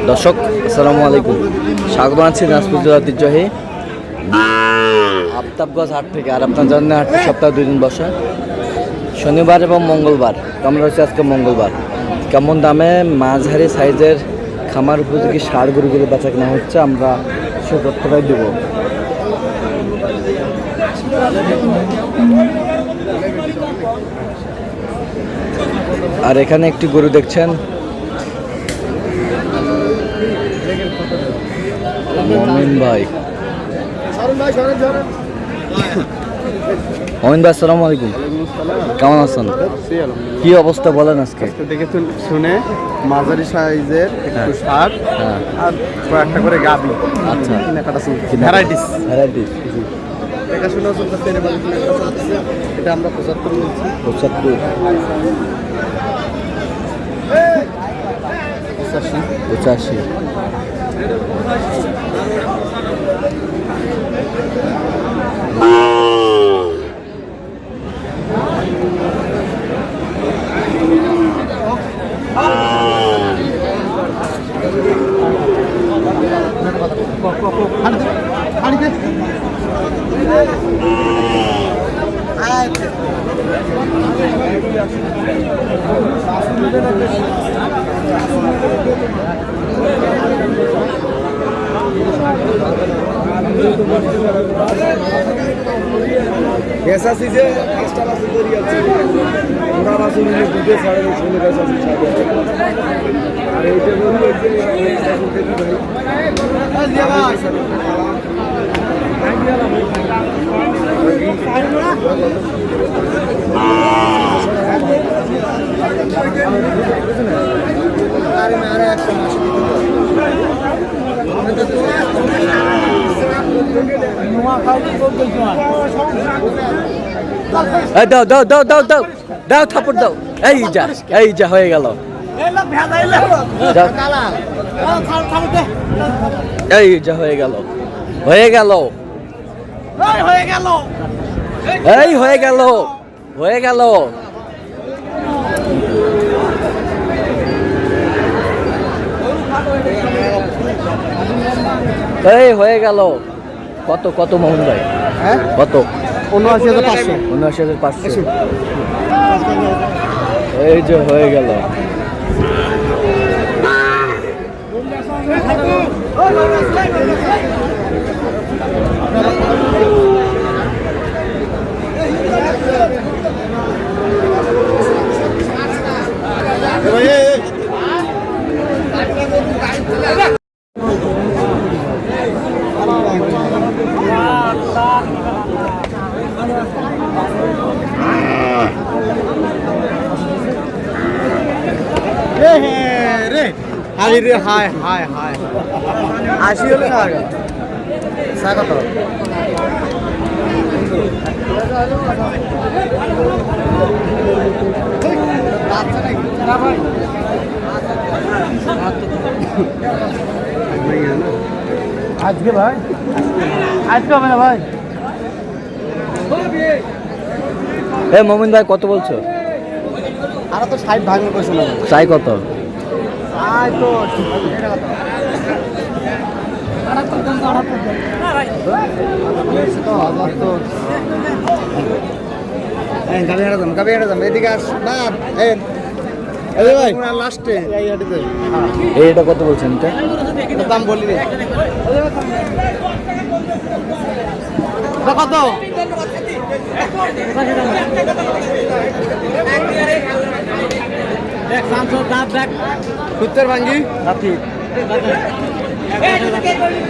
দর্শক আসসালামু আলাইকুম, স্বাগত আছি দিনাজপুর জেলার ঐতিহ্যবাহী আফতাবগঞ্জ হাট থেকে। আর আপনার জানেন হাটটি সপ্তাহে 2 দিন বসে, শনিবার এবং মঙ্গলবার। আমরা হচ্ছে আজকে মঙ্গলবার। কেমন দামে মাঝারি সাইজের খামার উপযোগী ষাঁড় গরুগুলো বেচা কেনা হচ্ছে আমরা সে তথ্যটাই দেব। আর এখানে একটি গরু দেখছেন, মমিন ভাই। মমিন ভাই আসসালামু আলাইকুম, কেমন আছেন? কি অবস্থা বলেন আজকে? দেখে শুনে মাঝারি সাইজের একটু ষাঁড় আর কয়েকটা করে গাভী। আচ্ছা, ভ্যারাইটিস দেখাশোনা চলতেছে। এটা আমরা 75 বলছি। 75 85 বেসাসি যে পাঁচটা বাসু তৈরি আছে, ওরা বাসু নিয়ে দুধে ছাড়ে শুনে বেসাসি ছাড়ে। আর এইটা বলি দাও দাও দাও দাও দাও দাও থাপড় দাও। এই যা হয়ে গেল, এই যা হয়ে গেল, হয়ে গেল, এই হয়ে গেল, হয়ে গেল। এই হয়ে গেল। কত কত মোহন ভাই? হ্যাঁ কত? ৭৯,৫০০। ৭৯,৫০০। এই যে হয়ে গেল। রে হায় হায় হায় ৮০ হলে না কত? আজকে ভাই আজকে হবে না ভাই। মমিন ভাই কত বলছো? আর তো ৬০ ভাঙবে কইছো না। চাই কত? আই তো এইটা কত বলছেন? দাম বলি কত?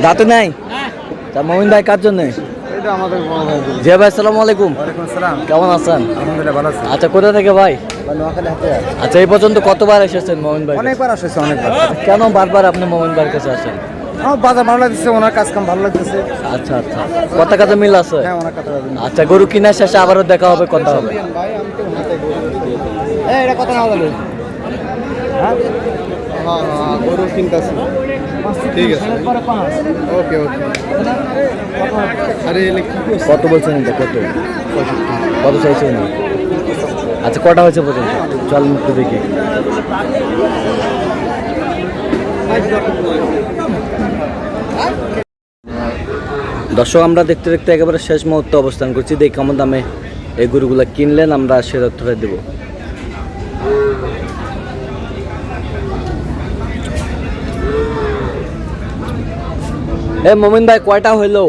দাঁত নাই তা মমিন ভাই কার জন্য? জি ভাই আসসালামু আলাইকুম, কেমন আছেন? আলহামদুলিল্লাহ ভালো আছি। আচ্ছা, কোথা থেকে ভাই? আচ্ছা, এই পর্যন্ত কতবার এসেছেন মমিন ভাই? অনেকবার আসছে, অনেকবার। কেন বারবার আপনি মমিন ভাইয়ের কাছে আসেন? আমার বাজার ভালো লাগতেছে, ওনার কাজ কাম ভালো লাগতেছে। আচ্ছা আচ্ছা, কথা কাজে মিল আছে? হ্যাঁ, ওনার কথা। আচ্ছা, গরু কিনার শেষে আবারও দেখা হবে, কথা হবে। এটা কত না হবে? হ্যাঁ হ্যাঁ, গরু কিনতেছি। ঠিক আছে, ওকে ওকে। আরে কত বলছেন এটা? কত কত চাইছেন? আচ্ছা, কটা হয়েছে পর্যন্ত? চল মুক্তি দেখি। দর্শক, আমরা দেখতে দেখতে একেবারে শেষ মুহূর্তে অবস্থান করছি। দেখি কেমন দামে এই গরুগুলো কিনলেন, আমরা সে তথ্যটা দেব। এ মোমিন ভাই, কয়টা হইলো?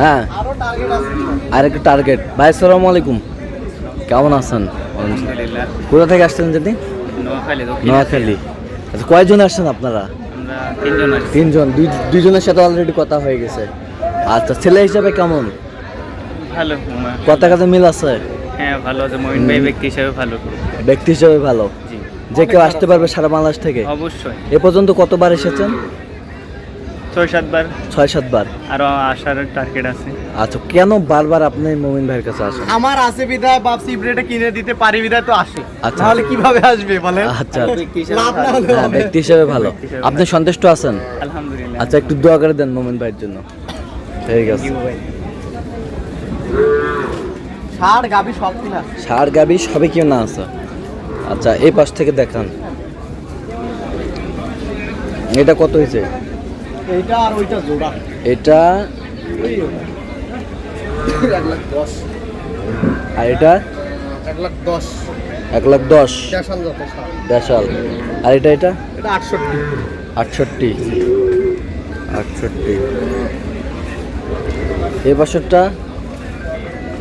হ্যাঁ, আর একটু টার্গেট। ভাই আসসালামু আলাইকুম, কেমন আছেন? কোথা থেকে আসছেন যদি? নোয়াখালী। আচ্ছা, কয়জন আসছেন আপনারা? তিনজন। দুইজনের সাথে অলরেডি কথা হয়ে গেছে। আচ্ছা, ছেলে হিসাবে কেমন? ভালো। কথা কাজে মিল আছে? হ্যাঁ, ভালো আছে। মঈন ভাই ব্যক্তি হিসেবে ভালো। ব্যক্তি হিসাবে ভালো। জি, যে কেউ আসতে পারবে সারা বাংলাদেশ থেকে? অবশ্যই। এ পর্যন্ত কতবার এসেছেন? 6-7 বার। 6-7 বার। আরো আসার টার্গেট আছে। আচ্ছা, কেন বারবার আপনি মোমিন ভাইয়ের কাছে আসেন? আমার আছে বিধায় বাপসি ব্রেডটা কিনে দিতে পারি বিধায় তো আসে। আচ্ছা। তাহলে কিভাবে আসবে বলেন? আচ্ছা, লাভ না হলে হ্যাঁ, ব্যক্তি হিসাবে ভালো। আপনি সন্তুষ্ট আছেন? আলহামদুলিল্লাহ। আচ্ছা, একটু দোয়া করে দেন মোমিন ভাইয়ের জন্য। ঠিক আছে। ষাড় গাবি সব কিনা। ষাড় গাবি সবই কেউ না আছে। আচ্ছা, এই পাশ থেকে দেখান। এটা কত হয়েছে? এইটা আর ওইটা জোড়া। এটা 1,10,000। আর এটা 1,10,000। 1,10,000। দেশাল যত ষাড়। দেশাল। আর এটা এটা 68। 68। এই বছরটা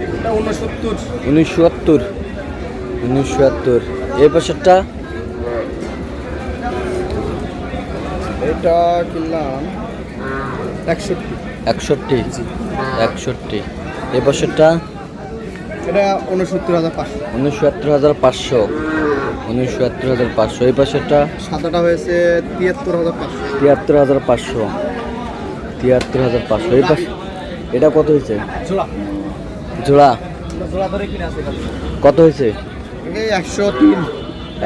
এটা 69। 1970। এই বছরটা এটা কিনলাম 61। 61। এই বছরটা এটা 69,500। 69,500। 69,500। এই বছরটা সাদাটা হয়েছে 73,500। 73,500। 73,500। এই পাশে এটা কত হয়েছে? জোড়া। জোড়া জোড়া ধরে কিনে আছে কত হয়েছে? এই 103।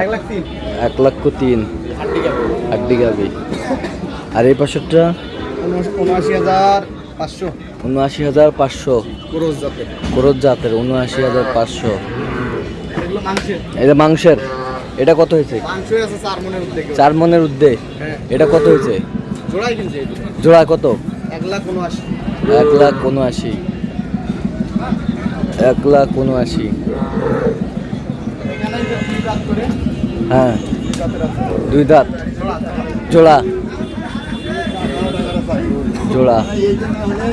1,03,000। 1,03,000। আড্ডি গাবি। আর এই পাশেরটা 79,500। 79,500। ক্রস জাতের। খরচ জাতের 79,500। এগুলো মাংসের। এটা মাংসের। এটা কত হয়েছে? মাংসই আছে 4 মনের উদ্যোগ। 4 মনের উদ্দে। হ্যাঁ। এটা কত হয়েছে? জোড়াই কিনছে এই দুটো। জোড়া কত? 1,79,000। 1,79,000। 1,79,000। এখানে যে দুই দাঁত করে হ্যাঁ, দুই দাঁতের আছে। 2 দাঁত। জোড়া। জোড়া। জোড়া এই জন্য হলে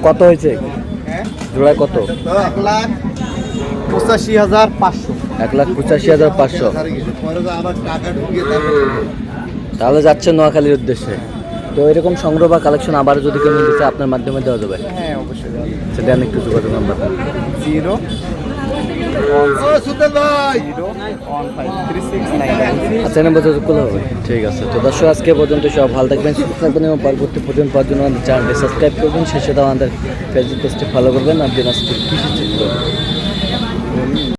কত হয়েছে? হ্যাঁ, জোড়া কত? 1,85,500। 1,85,500। পরে তো আবার টাকা ঢুকিয়ে তারপরে তাহলে যাচ্ছে নোয়াখালীর উদ্দেশ্যে। তো এরকম সংগ্রহ বা কালেকশন আবার যদি কেউ নিতে চায় আপনার মাধ্যমে দেওয়া যাবে? হ্যাঁ, অবশ্যই সেটা আমি একটু যোগাযোগ নাম্বার। 0 সুলতান ভাই 0153699। আচ্ছা, নাম্বার যোগাযোগ করলে হবে। ঠিক আছে। তো দর্শক, আজকে পর্যন্ত সব ভালো থাকবেন, সুস্থ থাকবেন এবং পরবর্তী পর্যন্ত পাওয়ার জন্য আমাদের চ্যানেলটি সাবস্ক্রাইব করবেন। সেই সাথে আমাদের ফেসবুক পেজটি ফলো করবেন আর দিনাজপুর কৃষি চিত্র